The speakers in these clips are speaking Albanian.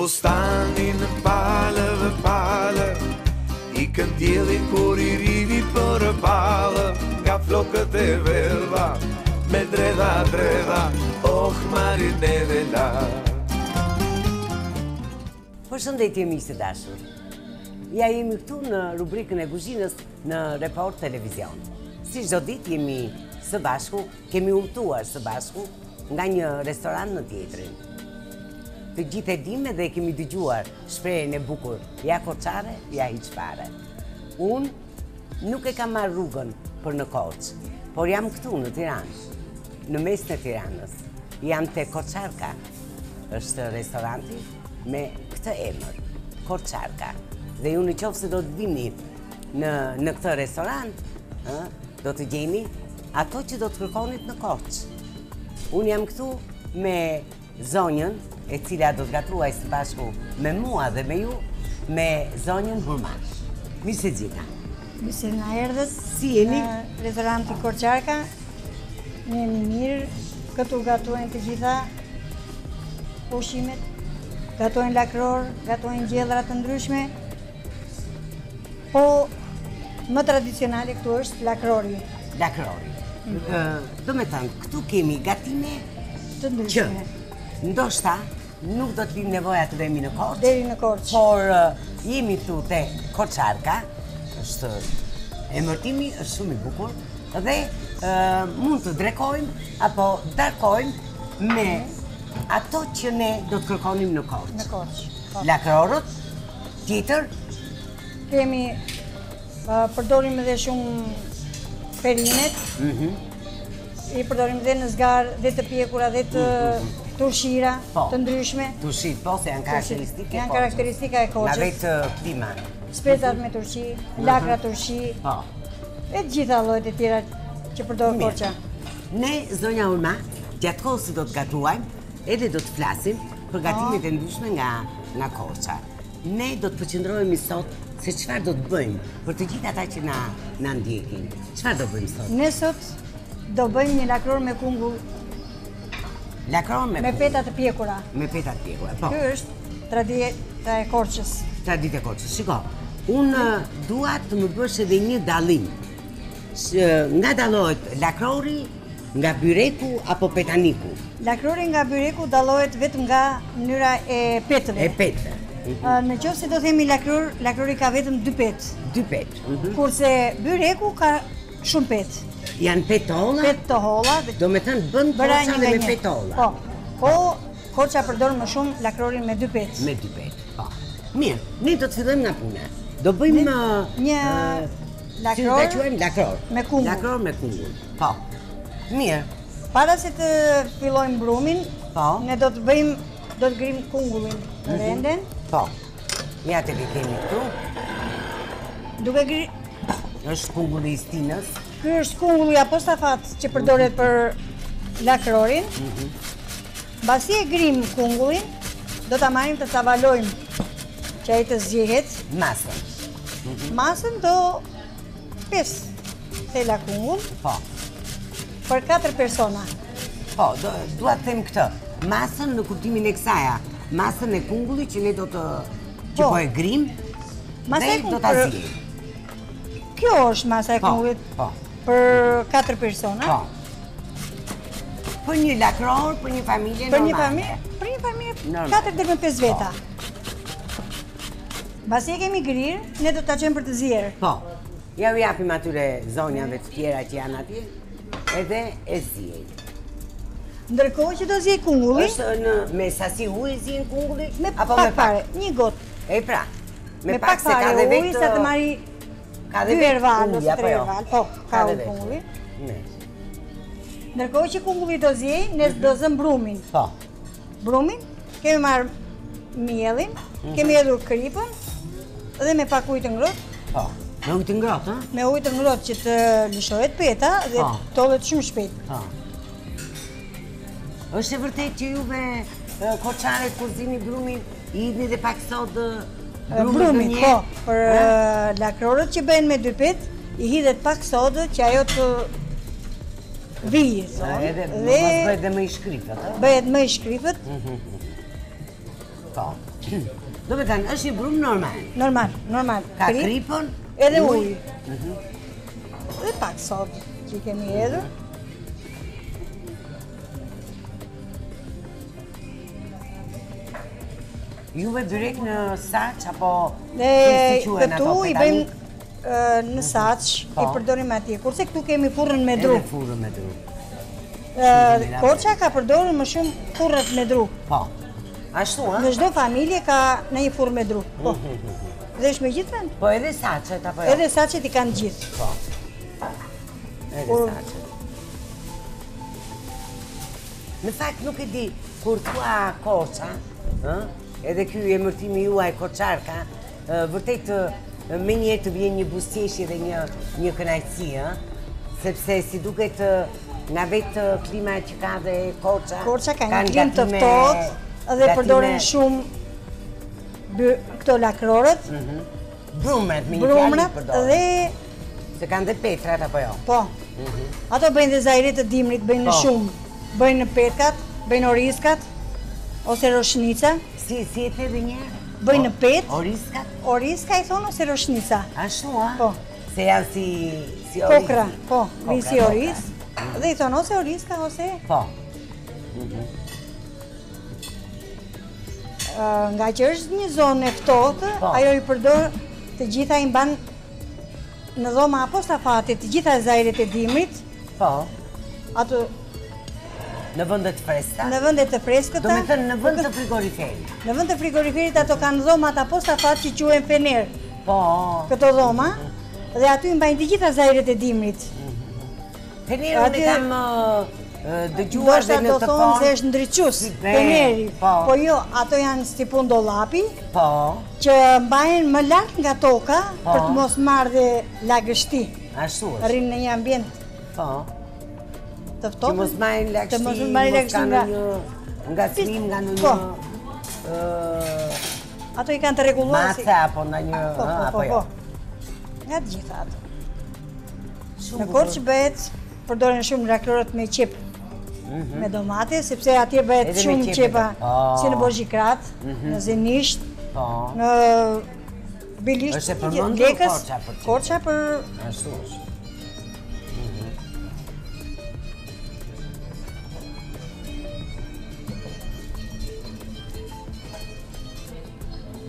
bustanin palëve palë, I këndjeli kur I rivi për palë, nga flokët e verdha, me dredha dredha, marineve la. Përshëndetje miq të dashur. Ja jemi këtu në rubrikën e kuzhinës në Report Televizion. Si çdo ditë jemi së bashku, kemi udhëtuar së bashku nga një restorant në tjetrin. Të gjithë e dimë dhe kemi dëgjuar shprehjen e bukur, ja koçare, ja hiçpare. Unë nuk e kam marrë rrugën për në Korçë, por jam këtu në Tiranë, në mes të Tiranës. Jam te Koçarka. Është restoranti me këtë emër, Koçarka. Dhe ju në qoftë se do të vini në këtë restorant, do të gjeni ato që do të kërkonit në Korçë. Unë jam këtu me zonjën, e cila do të gatuaj së bashku me mua dhe me ju, me zonjën Burmash. Mirë se gjitha. Mirë se na erdhët. Si jeni? Në restoranti Koçarka. Ne jemi mirë, këtu gatojnë të gjitha ushqimet, gatojnë lakror, gatojnë gjellra të ndryshme, po më tradicionale këtu është lakrori. Lakrori. Do me thënë, këtu kemi gatime të ndryshme. Që ndoshta nuk do të vim nevoja të vemi në Korçë. Deri në Korçë. Por jemi këtu te Koçarka, është emërtimi, është shumë I bukur dhe mund të drekojmë apo darkojmë me ato që ne do të kërkonim në Korçë. Në Korçë. Lakrorët, tjetër kemi përdorim edhe shumë perimet. I përdorim dhe në zgarë, dhe të pjekura, dhe të turshira, të ndryshme. Turshit, po, se janë karakteristike. Janë karakteristika e Korçës. Nga vetë klima. Specat me turshi, lakra turshi, e gjitha llojet e tjera që përdor Korça. Ne, zonja Urma, gjatë kohës që do të gatuajmë, edhe do të flasim për gatimet e ndryshme nga Korça. Ne do të përqendrohemi sot se çfarë do të bëjmë për të gjithë ata që na ndjekin. Çfarë do bëjmë sot? Ne sot do bëjmë një lakror me kungull. Lakror me peta të pjekura. Me peta të pjekura, po. Ky është tradita e Korçës. Tradita e Korçës. Shiko, unë dua të më bësh edhe një dallim. Nga dallohet lakrori nga byreku apo petaniku? Lakrori nga byreku dallohet vetëm nga mënyra e petëve. E petëve. Në qoftë se do themi lakrori ka vetëm 2 petë. 2 petë. Kurse byreku ka shumë petë. Janë petë të holla? Petë të holla. Do me thënë bën Korça dhe me petë të holla. Po, Korça përdor më shumë lakrorin me 2 petë. Me 2 petë, po. Mirë, ne do të fillojmë nga puna. Do bëjmë një lakror me kungull. Lakror me kungull. Po. Mirë. Para se të fillojmë brumin, ne do të grim kungullin në renden. Po. Ja të kemi këtu. Duke gri... është kungulli I stinës. Ky është kungulli apostafat që përdoret për lakrorin. Mbasi e grim kungullin, do ta marrim të cavalojmë që ai të zgjehet. Masën. Masën do 5 thela kungull. Po. Për 4 persona. Po, dua të them këtë. Masën në kuptimin e kësaja. Masën e kungullit që ne do të që po e grim dhe do ta zgjejmë. Kjo është masa e kungullit për 4 persona. Po. Për një lakror, për një familje normale. Për një familje 4 deri në 5 veta. Mbasi e kemi grirë, ne do ta çojmë për të zier. Po. Ja u japim atyre zonjave të tjera që janë atje, edhe e ziej. Ndërkohë që do ziej kungulli, është me sasi uji ziejnë kungulli apo me pak, një gotë. E pra, me pak se ka dhe vetë sa të marri ka dhe vetë kungulli apo jo? Po, ka dhe kungulli. Ndërkohë që kungulli do ziej, ne do zëm brumin. Po. Brumin, kemi marrë mielin, kemi hedhur kripën dhe me pak ujë të ngrohtë. Po. Me ujë të ngrohtë, ëh? Me ujë të ngrohtë që të lëshohet peta dhe tollet shumë shpejt. Po. Është e vërtet që juve koçaret kur zini brumin, I hidhni dhe pak sodë brumin, po, për lakrorët që bëhen me 2 petë, I hidhet pak sodë që ajo të vijë, edhe mos bëhet dhe më I shkripët, ëh? Bëhet më I shkripët. Po. Do me thënë, është një brumë normal. Normal. Ka kripën? Edhe ujë. Dhe pak sot që kemi edhur. Juve direkt në saq, apo këtu i bëjmë në saq, i përdorim atje. Kurse këtu kemi furrën me dru. Edhe furrën me dru. Korça ka përdorur më shumë furrat me dru. Po. Ashtu, a? Në çdo familje ka në një furrë me dru. Po. Dhe është me gjithë vend? Po edhe saqet, apo jo? Edhe saqet i kanë gjithë. Po. Edhe saqet. Në fakt nuk e di, kur thua Korça, edhe ky emërtimi juaj Korçarka, vërtet me njerë të vjen një buzëqeshje dhe një kënaqësi, sepse si duket nga vetë klima që ka dhe Korça. Korça ka një klim të ftohtë dhe përdoren shumë këto lakrorët. Brumrat, me një fjalë përdoren. Dhe se kanë dhe petrat, apo jo? Po. Ato bëjnë dhe zajret të dimrit, bëjnë në shumë. Bëjnë në petkat, bëjnë oriskat, ose roshnica. Si e the dhe njerë? Bëjnë në pet. Oriskat? Oriska i thonë ose roshnica. Ashtu, a? Po. Se janë si oris? Kokra, po, vi si oris. Dhe i thonë ose oriska, ose... Po. Nga që është një zonë e ftohtë, ajo i përdor të gjitha i mban në dhoma apostafate, të gjitha zajret e dimrit. Po. Ato në vëndet freskëta? Në vëndet të freskëta. Do me thënë në vënd të frigoriferit? Në vënd të frigoriferit ato kanë dhomat apostafat që quhen fener. Po. Këto dhoma, dhe aty i mbajnë të gjitha zajret e dimrit. Fenerën e kam dëgjuar dhe në të thonë thonë se është ndriqus, feneri. Po jo, ato janë si pun dollapi, që mbajnë më lart nga toka për të mos marrë dhe lagështi. Ashtu është. Rrinë në një ambient të ftohtë. Që mos marrin lagështi, mos kanë një ngacmim nga në një... Ato i kanë të rregulluar si... Mace apo në një... apo jo. Nga të gjitha ato. Në Korçë bëhet, përdoren shumë lakrorët me qep, me domate, sepse atje bëhet shumë qepa, si në Borgjikrat, në Zenisht, në Bilisht, Lekës, Korça për... Ashtu është.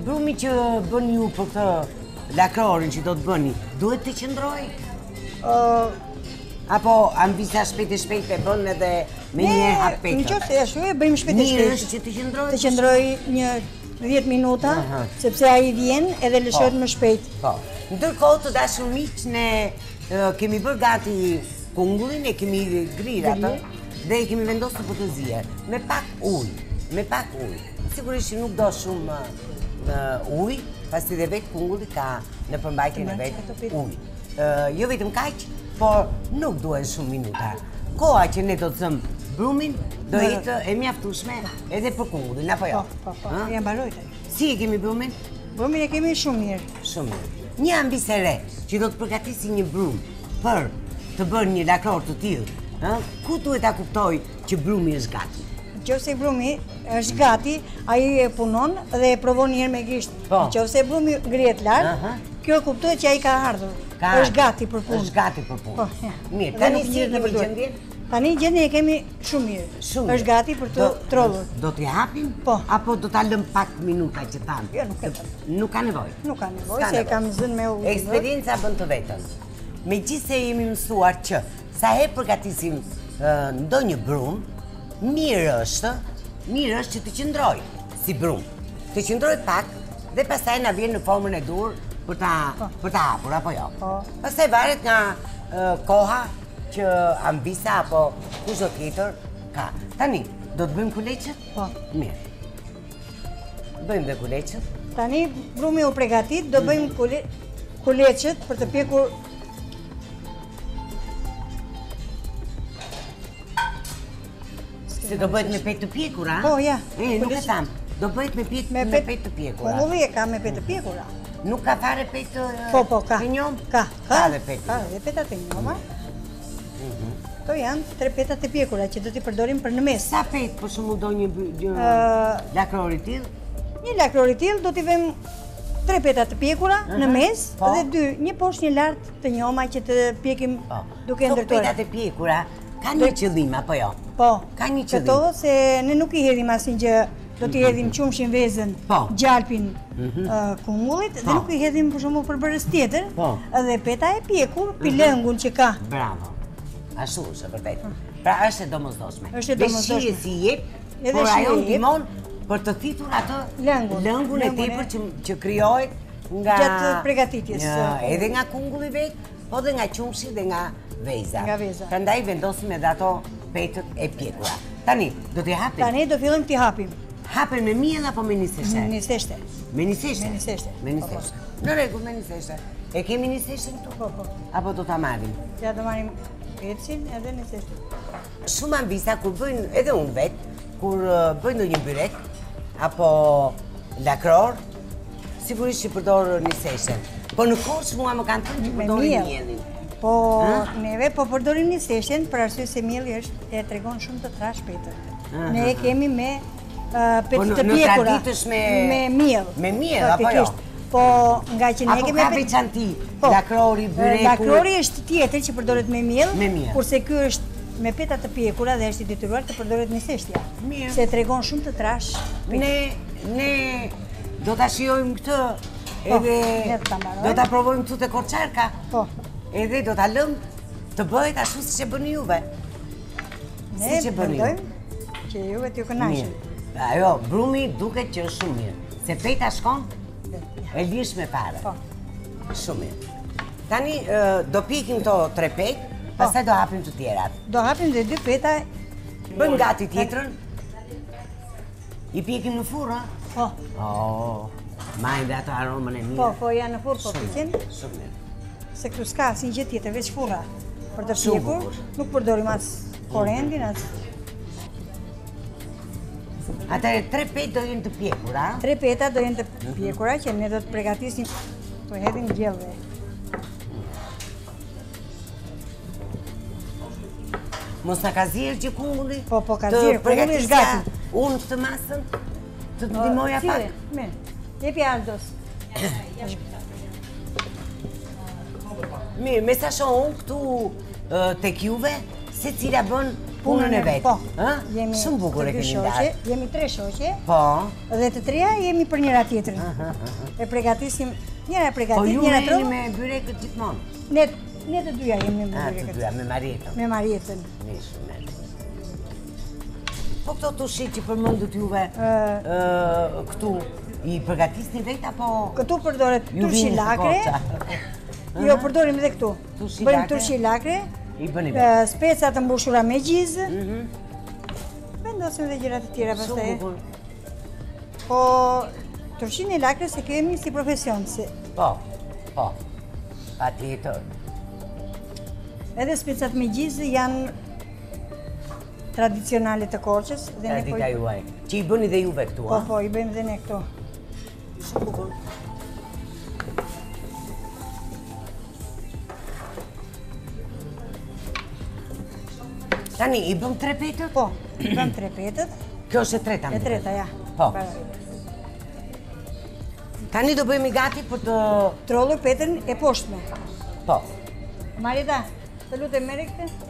Brumi që bën ju për këtë lakrorin që do të bëni, duhet të qëndroj? Apo ambisa shpejt e bën edhe me një hapetër? Në qoftë e ashtu e bëjmë shpejt e shpejt. Mirë është që të qëndroj? Të qëndroj një 10 minuta, sepse ai vjen edhe lëshohet më shpejt. Po. Ndërkohë të dashur miq, ne kemi bërë gati kungullin, e kemi grirë atë dhe e kemi vendosur për të zier me pak ujë. Sigurisht që nuk do shumë ujë, pasi dhe vetë kungulli ka në përmbajtjen e vetë ujë. Jo vetëm kaq, por nuk duhen shumë minuta. Koha që ne do të zëmë brumin do jetë e mjaftueshme edhe për kungullin, apo jo? Po, ja mbaroj tani. Si e kemi brumin? Brumin e kemi shumë mirë. Shumë mirë. Një ambisë e re që do të përgatisi një brum për të bërë një lakror të tillë, ku duhet ta kuptoj që brumi është gati? Nëse brumi është gati, ai e punon dhe e provon një herë me gisht. Nëse brumi ngrihet lart, kjo kuptohet që ai ka ardhur. Është gati për punë. Është gati për punë. Mirë, tani si kemi gjendjen? Tani gjendjen e kemi shumë mirë. Është gati për të trollur. Do t'i hapim? Po. Apo do ta lëm pak minuta që tanë? Jo, nuk ka nevojë. Nuk ka nevojë, se e kam zënë me ujë. Eksperienca bën të vetën. Megjithëse jemi mësuar që sa herë përgatisim ndonjë brum, mirë është që të qëndroj si brum. Të qëndroj pak dhe pastaj na vjen në formën e dur për ta hapur, apo jo? Pastaj varet nga koha që ambisa apo kushdo tjetër ka. Tani, do të bëjmë kuleqet? Po. Mirë. Bëjmë dhe kuleqet. Tani, brumi u pregatit, do bëjmë kuleqet për të pjekur. Se do bëhet me petë të pjekura? Po, ja. Nuk e thamë. Do bëhet me petë të pjekura. Kungulli e ka me petë të pjekura. Nuk ka fare petë të njom? Ka. Ka dhe petë. Ka dhe petë të njoma. To janë 3 petat të pjekura që do t'i përdorim për në mes. Sa petë për shumë do një lakrori t'il? Një lakror i tillë do t'i vëmë 3 peta të pjekura në mes dhe 2, një poshtë një lart të njoma që të pjekim duke ndërtuar. Këto petat e pjekura ka një qëllim apo jo? Po. Ka një qëllim. Këto se ne nuk i hedhim asnjë gjë, do t'i hedhim qumshin, vezën, gjalpin, kungullit dhe nuk i hedhim për shembull përbërës tjetër. Edhe peta e pjekur, pilëngun që ka. Bravo. Ashtu është vërtet. Pra është e domosdoshme. Është e domosdoshme. Dhe shije si jep, por ajo ndihmon për të thitur atë lëngun e tepër që krijohet nga gjatë përgatitjes. Edhe nga kungulli vet, po dhe nga qumshi dhe nga veza. Nga veza. Prandaj vendosim edhe ato petët e pjekura. Tani do t'i hapim. Tani do fillojmë t'i hapim. Hapen me miell apo me niseshte? Me niseshte. Me niseshte? Me niseshte. Me niseshte. Në rregull, me niseshte. E kemi niseshten këtu? Po. Apo do ta marrim? Ja do marrim ecin edhe niseshte. Shumë ambisa kur bëjnë edhe unë vet, kur bëjnë ndonjë byrek apo lakror, sigurisht që përdor niseshten. Po në Korçë mua më kanë thënë që përdorin miellin. Po neve po përdorim niseshten për arsye se mielli e tregon shumë të trash petët. Ne e kemi me petë të pjekura. Me miell. Me miell apo jo? Po nga që ne kemi me veçanti, lakrori, byreku. Lakrori është tjetër që përdoret me miell, kurse ky është me peta të pjekura dhe është i detyruar të përdoret niseshtja. Se tregon shumë të trash. Ne do ta shijojmë këtë edhe do ta provojmë këtu te Korçarka. Po. Edhe do ta lëmë të bëhet ashtu siç e bëni juve. Ne bëjmë që juve t'ju kënaqen. Ajo, brumi duket që është shumë mirë. Se peta shkon e lish me fare. Po. Shumë mirë. Tani do pjekim këto 3 petë, pastaj do hapim të tjerat. Do hapim dhe 2 peta. Bëjmë gati tjetrën. I pjekim në furrë, Po. Majnë dhe ato aromën e mirë. Po, janë në furrë, po piqen. Shumë mirë. Se këtu s'ka asnjë gjë tjetër veç furra. Për të pjekur, nuk përdorim as korrendin, as. Atëherë 3 petë do jenë të pjekura. 3 peta do jenë të pjekura që ne do të përgatisim të hedhim gjellëve. Mos na ka zirë që kungulli? Po, ka zirë, kungulli është gati. Unë këtë masën të ndihmoja pak? Mirë, jepi Aldos. Mirë, me sa shoh unë këtu tek juve, secila bën punën e vet. Po. Shumë bukur e keni ndarë. Jemi 3 shoqe. Po. Dhe të treja jemi për njëra tjetrën. E përgatisim, njëra përgatit, njëra tro. Po ju jeni me byrekët gjithmonë? Ne të dyja jemi me byrekët. Të dyja, me Marietën. Me Marietën. Shumë. Po këto tushit që përmendët juve këtu, i përgatisni vetë apo? Këtu përdoret turshi lakre. Jo, përdorim edhe këtu. Bëjmë turshi lakre. I bëni vetë. Speca të mbushura me gjizë. Vendosim dhe gjërat e tjera pastaj. Shumë bukur. Po turshin e lakres e kemi si profesion. Po. Patjetër. Edhe specat me gjizë janë tradicionale të Korçës. Tradita juaj. Që i bëni dhe juve këtu, a? Po, i bëjmë dhe ne këtu. Shumë bukur. Tani, i bëm 3 petët? Po, i bëm 3 petët. Kjo është e treta? E treta, ja. Po. Tani do bëjmë i gati për të trollur petën e poshtme. Po. Marita, të lutem merri këtë?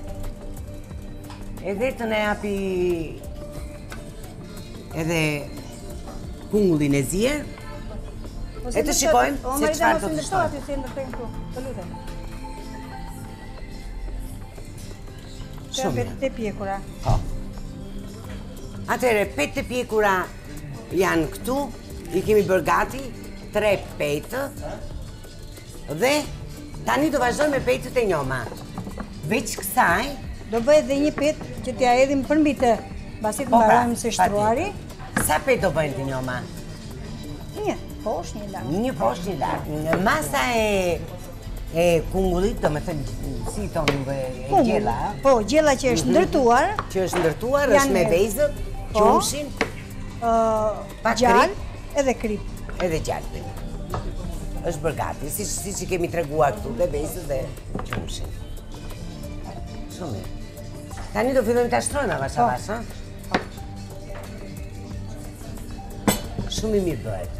Edhe të ne japi edhe kungullin e zier. E të shikojmë se çfarë do të shtojmë. Të lutem. Shumë petë të pjekura. Po. Atëherë, petë të pjekura janë këtu, i kemi bërë gati, 3 petë, dhe tani do vazhdojmë me petët e njoma. Veç kësaj, do bëhet dhe një petë që t'ja edhim përmbi të basit të mbarojmë së shtruari. Sa petë do bëjnë të njoma? Një poshtë, një lartë. Një poshtë, një lartë. Masa e kungullit, do me thënë, si tonë e gjela. Po, gjela që është ndërtuar. Që është ndërtuar, është me vezët, qumshin, gjallë edhe krip. Edhe gjallë. është bërë gati, si që kemi treguar këtu, dhe vezët dhe qumshin. Shumë mirë. Tani do fillojmë të ashtrojnë avash avash, ha? shumë i mirë bëhet.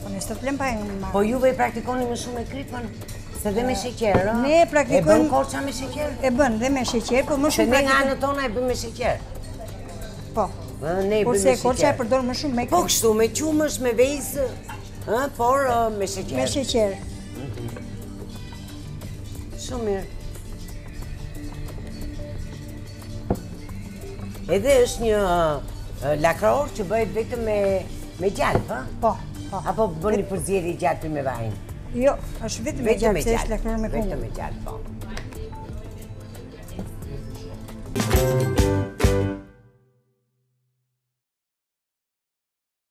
Po ne sot lëm pa një marrë. Po juve e praktikoni më shumë e kripën? Se dhe me sheqer, a? Ne praktikojmë... E bën korça me sheqer? E bën dhe me sheqer, po më Se shumë ne nga anët tona e bën me sheqer. Po. Ne e bën me Kurse sheqer. korça e përdor më shumë me Po kështu, me qumësh, me vezë, por me sheqer. me sheqer. Shumë mirë. Edhe është një lakror që bëhet vetëm me gjalp, a? Po, po. Apo bëni përzierje gjalpi me vajin? Jo, është vetëm me gjalp, se është lakror me Vetëm kumë. me gjalp, po.